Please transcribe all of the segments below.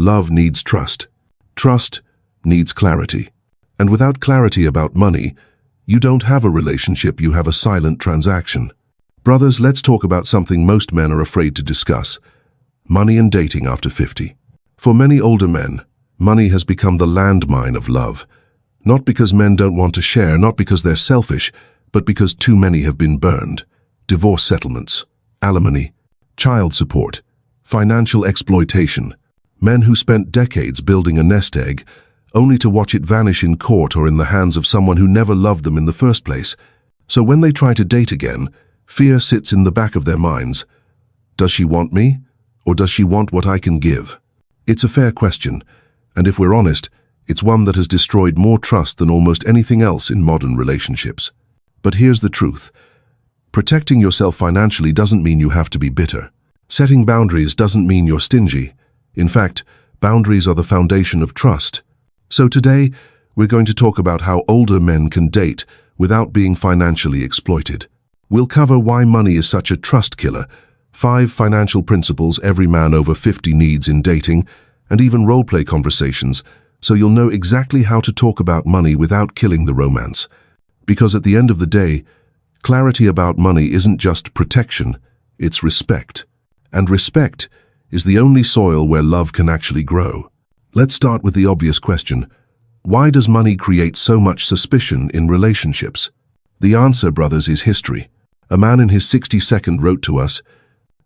Love needs trust. Trust needs clarity. And without clarity about money, you don't have a relationship, you have a silent transaction. Brothers, let's talk about something most men are afraid to discuss: money and dating after 50. For many older men, money has become the landmine of love. Not because men don't want to share, not because they're selfish, but because too many have been burned. Divorce settlements, alimony, child support, financial exploitation. Men who spent decades building a nest egg, only to watch it vanish in court or in the hands of someone who never loved them in the first place. So when they try to date again, fear sits in the back of their minds. Does she want me, or does she want what I can give? It's a fair question, and if we're honest, it's one that has destroyed more trust than almost anything else in modern relationships. But here's the truth. Protecting yourself financially doesn't mean you have to be bitter. Setting boundaries doesn't mean you're stingy. In fact, boundaries are the foundation of trust. So today, we're going to talk about how older men can date without being financially exploited. We'll cover why money is such a trust killer, 5 financial principles every man over 50 needs in dating, and even role-play conversations, so you'll know exactly how to talk about money without killing the romance. Because at the end of the day, clarity about money isn't just protection, it's respect. And respect is the only soil where love can actually grow. Let's start with the obvious question. Why does money create so much suspicion in relationships? The answer, brothers, is history. A man in his 62nd wrote to us,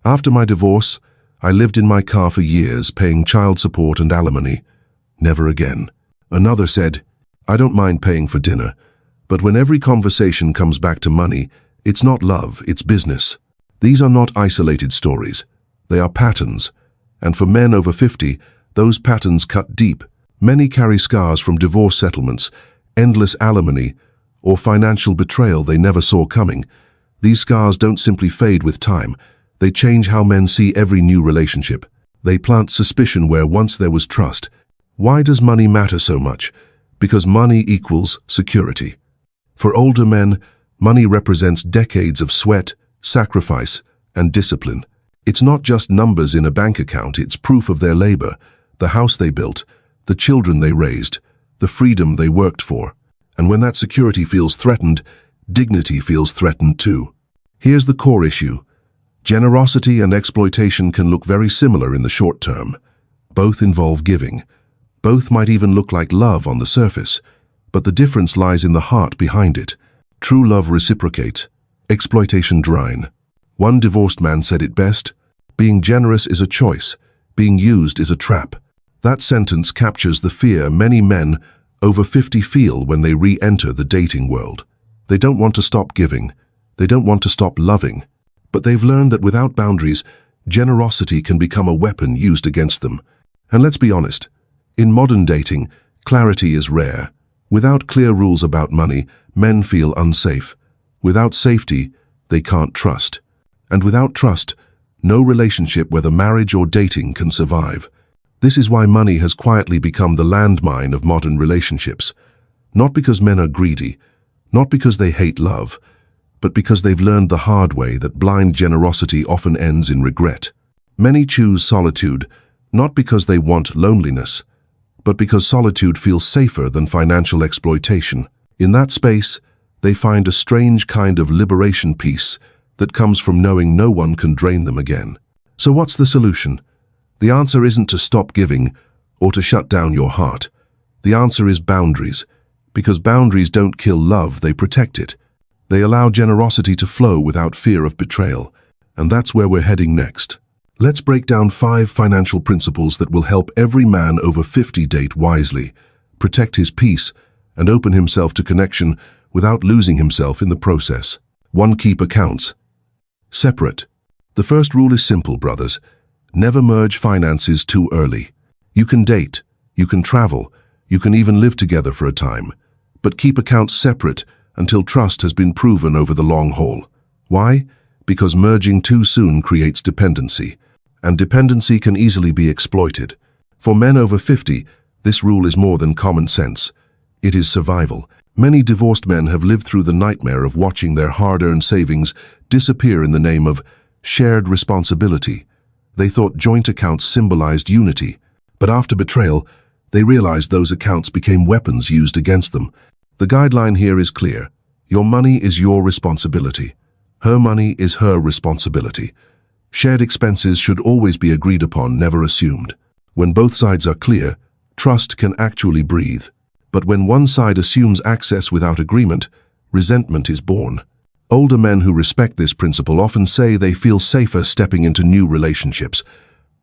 "After my divorce, I lived in my car for years, paying child support and alimony. Never again." Another said, "I don't mind paying for dinner, but when every conversation comes back to money, it's not love, it's business." These are not isolated stories. They are patterns. And for men over 50, those patterns cut deep. Many carry scars from divorce settlements, endless alimony, or financial betrayal they never saw coming. These scars don't simply fade with time. They change how men see every new relationship. They plant suspicion where once there was trust. Why does money matter so much? Because money equals security. For older men, money represents decades of sweat, sacrifice, and discipline. It's not just numbers in a bank account, it's proof of their labor, the house they built, the children they raised, the freedom they worked for. And when that security feels threatened, dignity feels threatened too. Here's the core issue. Generosity and exploitation can look very similar in the short term. Both involve giving. Both might even look like love on the surface, but the difference lies in the heart behind it. True love reciprocates, exploitation drains. One divorced man said it best, "Being generous is a choice, being used is a trap." That sentence captures the fear many men over 50 feel when they re-enter the dating world. They don't want to stop giving, they don't want to stop loving, but they've learned that without boundaries, generosity can become a weapon used against them. And let's be honest, in modern dating, clarity is rare. Without clear rules about money, men feel unsafe. Without safety, they can't trust. And without trust, no relationship, whether marriage or dating, can survive. This is why money has quietly become the landmine of modern relationships. Not because men are greedy, not because they hate love, but because they've learned the hard way that blind generosity often ends in regret. Many choose solitude, not because they want loneliness, but because solitude feels safer than financial exploitation. In that space, they find a strange kind of liberation peace that comes from knowing no one can drain them again. So what's the solution? The answer isn't to stop giving or to shut down your heart. The answer is boundaries, because boundaries don't kill love, they protect it. They allow generosity to flow without fear of betrayal, and that's where we're heading next. Let's break down 5 financial principles that will help every man over 50 date wisely, protect his peace, and open himself to connection without losing himself in the process. 1. Keep accounts separate. The first rule is simple, brothers. Never merge finances too early. You can date, you can travel, you can even live together for a time, but keep accounts separate until trust has been proven over the long haul. Why? Because merging too soon creates dependency, and dependency can easily be exploited. For men over 50, this rule is more than common sense. It is survival. Many divorced men have lived through the nightmare of watching their hard-earned savings disappear in the name of shared responsibility. They thought joint accounts symbolized unity, But after betrayal, they realized those accounts became weapons used against them. The guideline here is clear. Your money is your responsibility. Her money is her responsibility. Shared expenses should always be agreed upon, never assumed. When both sides are clear, trust can actually breathe. But when one side assumes access without agreement, resentment is born. Older men who respect this principle often say they feel safer stepping into new relationships,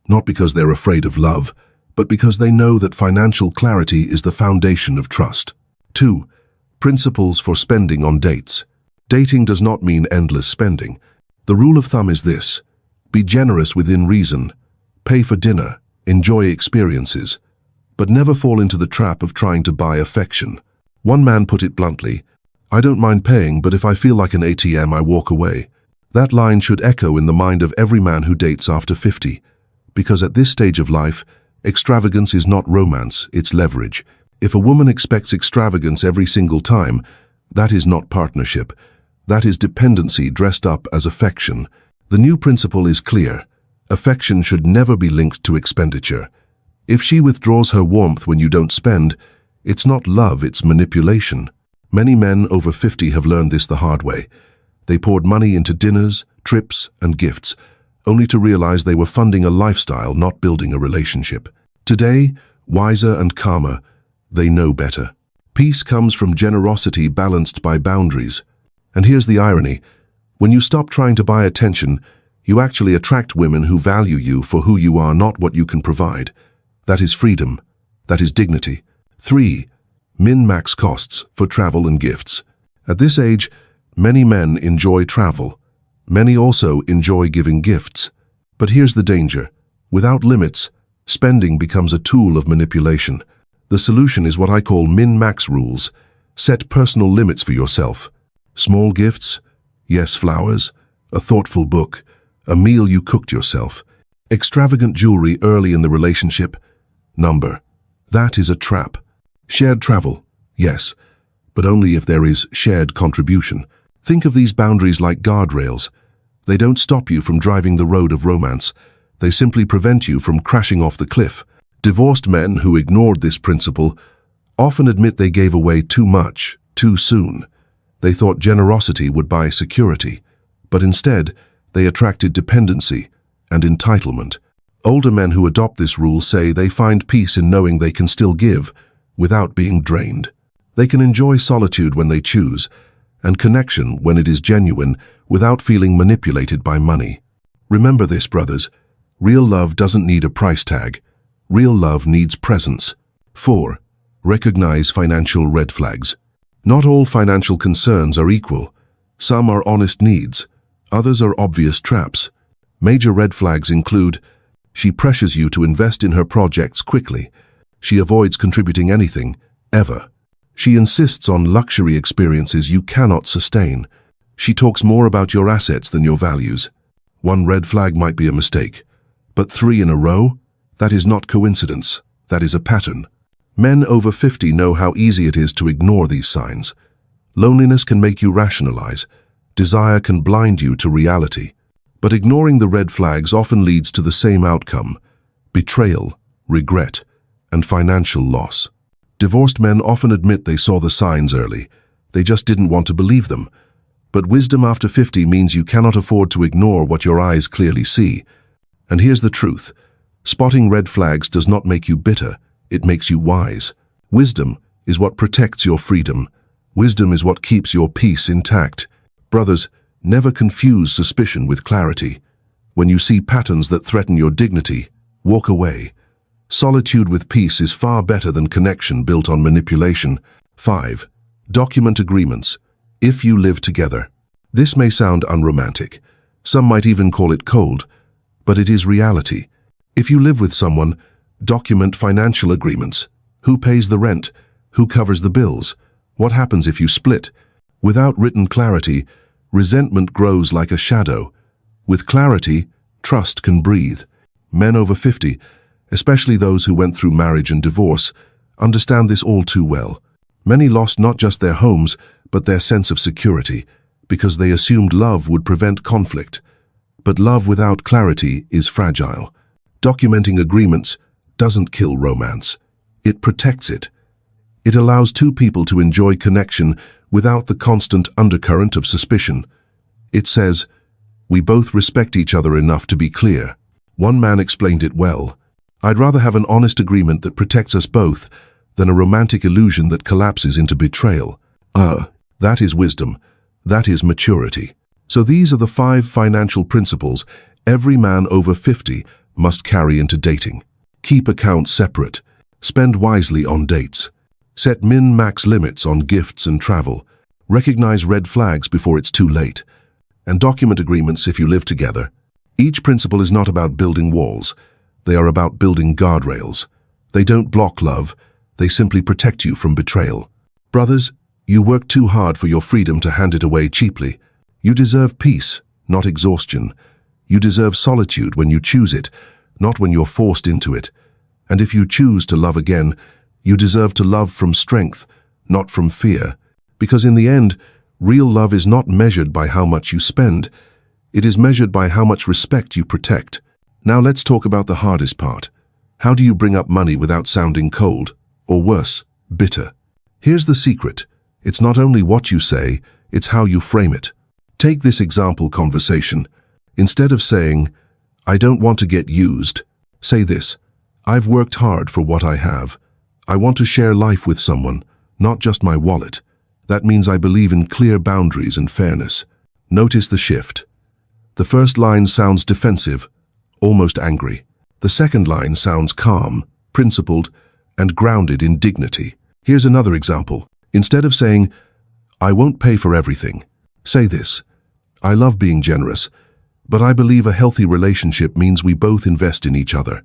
not because they're afraid of love, but because they know that financial clarity is the foundation of trust. 2. Principles for spending on dates. Dating does not mean endless spending. The rule of thumb is this: be generous within reason, pay for dinner, enjoy experiences, but never fall into the trap of trying to buy affection. One man put it bluntly, "I don't mind paying, but if I feel like an ATM, I walk away." That line should echo in the mind of every man who dates after 50, because at this stage of life, extravagance is not romance, it's leverage. If a woman expects extravagance every single time, that is not partnership. That is dependency dressed up as affection. The new principle is clear. Affection should never be linked to expenditure. If she withdraws her warmth when you don't spend, it's not love, it's manipulation. Many men over 50 have learned this the hard way. They poured money into dinners, trips, and gifts, only to realize they were funding a lifestyle, not building a relationship. Today, wiser and calmer, they know better. Peace comes from generosity balanced by boundaries. And here's the irony. When you stop trying to buy attention, you actually attract women who value you for who you are, not what you can provide. That is freedom. That is dignity. 3. Min-max costs for travel and gifts. At this age, many men enjoy travel. Many also enjoy giving gifts. But here's the danger. Without limits, spending becomes a tool of manipulation. The solution is what I call min-max rules. Set personal limits for yourself. Small gifts, yes, flowers, a thoughtful book, a meal you cooked yourself. Extravagant jewelry early in the relationship, number. That is a trap. Shared travel, yes, but only if there is shared contribution. Think of these boundaries like guardrails. They don't stop you from driving the road of romance. They simply prevent you from crashing off the cliff. Divorced men who ignored this principle often admit they gave away too much, too soon. They thought generosity would buy security, but instead, they attracted dependency and entitlement. Older men who adopt this rule say they find peace in knowing they can still give without being drained. They can enjoy solitude when they choose, and connection when it is genuine without feeling manipulated by money. Remember this, brothers. Real love doesn't need a price tag. Real love needs presence. 4. Recognize financial red flags. Not all financial concerns are equal. Some are honest needs. Others are obvious traps. Major red flags include: she pressures you to invest in her projects quickly. She avoids contributing anything, ever. She insists on luxury experiences you cannot sustain. She talks more about your assets than your values. One red flag might be a mistake, but 3 in a row? That is not coincidence. That is a pattern. Men over 50 know how easy it is to ignore these signs. Loneliness can make you rationalize. Desire can blind you to reality. But ignoring the red flags often leads to the same outcome: betrayal, regret, and financial loss. Divorced men often admit they saw the signs early. They just didn't want to believe them. But wisdom after 50 means you cannot afford to ignore what your eyes clearly see. And here's the truth. Spotting red flags does not make you bitter. It makes you wise. Wisdom is what protects your freedom. Wisdom is what keeps your peace intact. Brothers, never confuse suspicion with clarity. When you see patterns that threaten your dignity, walk away. Solitude with peace is far better than connection built on manipulation. 5. Document agreements. If you live together. This may sound unromantic. Some might even call it cold, but it is reality. If you live with someone, document financial agreements. Who pays the rent? Who covers the bills? What happens if you split? Without written clarity, resentment grows like a shadow. With clarity, trust can breathe. Men over 50, especially those who went through marriage and divorce, understand this all too well. Many lost not just their homes, but their sense of security, because they assumed love would prevent conflict. But love without clarity is fragile. Documenting agreements doesn't kill romance. It protects it. It allows two people to enjoy connection without the constant undercurrent of suspicion. It says, we both respect each other enough to be clear. One man explained it well. I'd rather have an honest agreement that protects us both than a romantic illusion that collapses into betrayal. That is wisdom. That is maturity. So these are the 5 financial principles every man over 50 must carry into dating. Keep accounts separate. Spend wisely on dates. Set min-max limits on gifts and travel. Recognize red flags before it's too late. And document agreements if you live together. Each principle is not about building walls. They are about building guardrails. They don't block love. They simply protect you from betrayal. Brothers, you work too hard for your freedom to hand it away cheaply. You deserve peace, not exhaustion. You deserve solitude when you choose it, not when you're forced into it. And if you choose to love again, you deserve to love from strength, not from fear. Because in the end, real love is not measured by how much you spend. It is measured by how much respect you protect. Now let's talk about the hardest part. How do you bring up money without sounding cold, or worse, bitter? Here's the secret. It's not only what you say, it's how you frame it. Take this example conversation. Instead of saying, I don't want to get used, say this, I've worked hard for what I have. I want to share life with someone, not just my wallet. That means I believe in clear boundaries and fairness. Notice the shift. The first line sounds defensive, almost angry. The second line sounds calm, principled, and grounded in dignity. Here's another example. Instead of saying, I won't pay for everything, say this, I love being generous, but I believe a healthy relationship means we both invest in each other.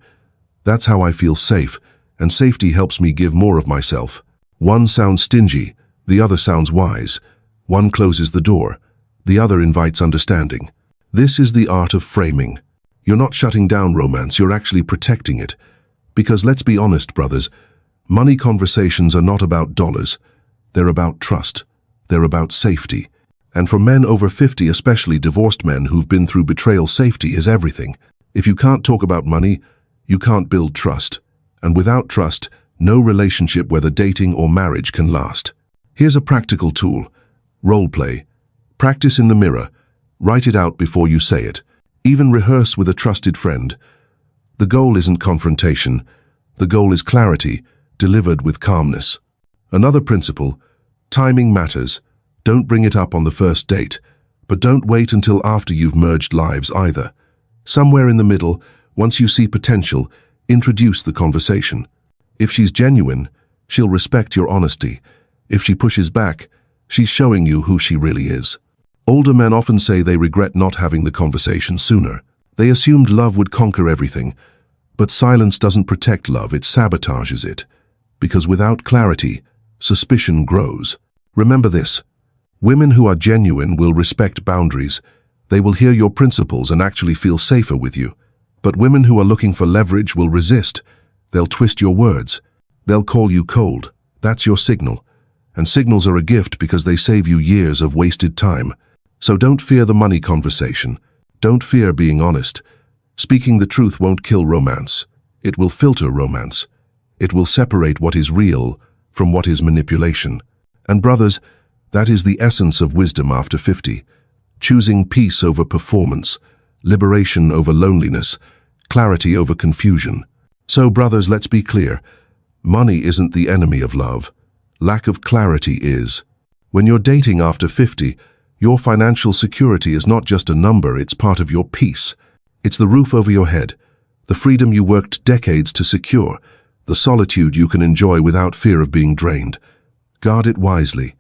That's how I feel safe, and safety helps me give more of myself. One sounds stingy, the other sounds wise. One closes the door, the other invites understanding. This is the art of framing. You're not shutting down romance, you're actually protecting it. Because let's be honest, brothers, money conversations are not about dollars. They're about trust. They're about safety. And for men over 50, especially divorced men who've been through betrayal, safety is everything. If you can't talk about money, you can't build trust. And without trust, no relationship, whether dating or marriage, can last. Here's a practical tool. Role play. Practice in the mirror. Write it out before you say it. Even rehearse with a trusted friend. The goal isn't confrontation. The goal is clarity, delivered with calmness. Another principle, timing matters. Don't bring it up on the first date, but don't wait until after you've merged lives either. Somewhere in the middle, once you see potential, introduce the conversation. If she's genuine, she'll respect your honesty. If she pushes back, she's showing you who she really is. Older men often say they regret not having the conversation sooner. They assumed love would conquer everything, but silence doesn't protect love, it sabotages it. Because without clarity, suspicion grows. Remember this. Women who are genuine will respect boundaries. They will hear your principles and actually feel safer with you. But women who are looking for leverage will resist. They'll twist your words. They'll call you cold. That's your signal. And signals are a gift because they save you years of wasted time. So don't fear the money conversation. Don't fear being honest. Speaking the truth won't kill romance. It will filter romance. It will separate what is real from what is manipulation. And brothers, that is the essence of wisdom after 50. Choosing peace over performance, liberation over loneliness, clarity over confusion. So brothers, let's be clear. Money isn't the enemy of love. Lack of clarity is. When you're dating after 50, your financial security is not just a number, it's part of your peace. It's the roof over your head, the freedom you worked decades to secure, the solitude you can enjoy without fear of being drained. Guard it wisely,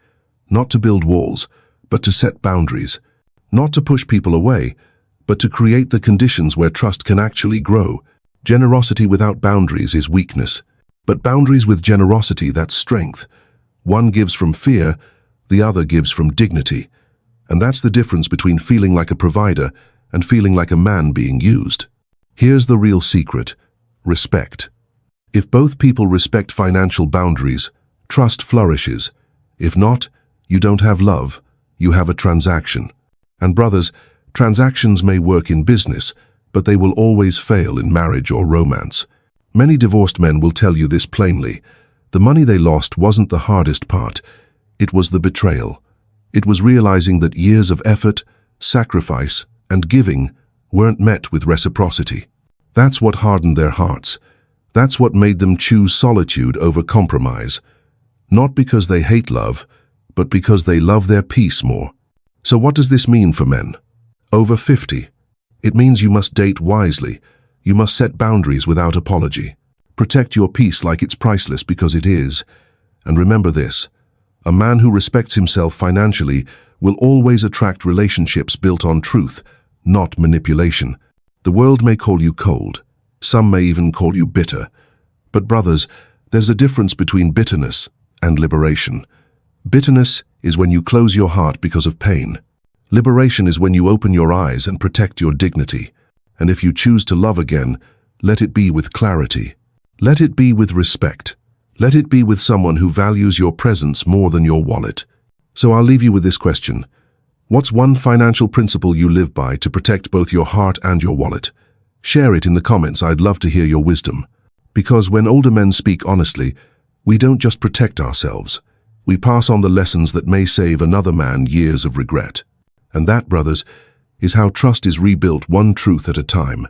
not to build walls, but to set boundaries, not to push people away, but to create the conditions where trust can actually grow. Generosity without boundaries is weakness, but boundaries with generosity, that's strength. One gives from fear, the other gives from dignity. And that's the difference between feeling like a provider and feeling like a man being used. Here's the real secret: respect. If both people respect financial boundaries, trust flourishes. If not, you don't have love, you have a transaction. And brothers, transactions may work in business, but they will always fail in marriage or romance. Many divorced men will tell you this plainly. The money they lost wasn't the hardest part. It was the betrayal. It was realizing that years of effort, sacrifice, and giving weren't met with reciprocity. That's what hardened their hearts. That's what made them choose solitude over compromise. Not because they hate love, but because they love their peace more. So what does this mean for men? Over 50. It means you must date wisely. You must set boundaries without apology. Protect your peace like it's priceless, because it is. And remember this: a man who respects himself financially will always attract relationships built on truth, not manipulation. The world may call you cold. Some may even call you bitter. But brothers, there's a difference between bitterness and liberation. Bitterness is when you close your heart because of pain. Liberation is when you open your eyes and protect your dignity. And if you choose to love again, let it be with clarity. Let it be with respect. Let it be with someone who values your presence more than your wallet. So I'll leave you with this question. What's one financial principle you live by to protect both your heart and your wallet? Share it in the comments. I'd love to hear your wisdom. Because when older men speak honestly, we don't just protect ourselves. We pass on the lessons that may save another man years of regret. And that, brothers, is how trust is rebuilt, one truth at a time.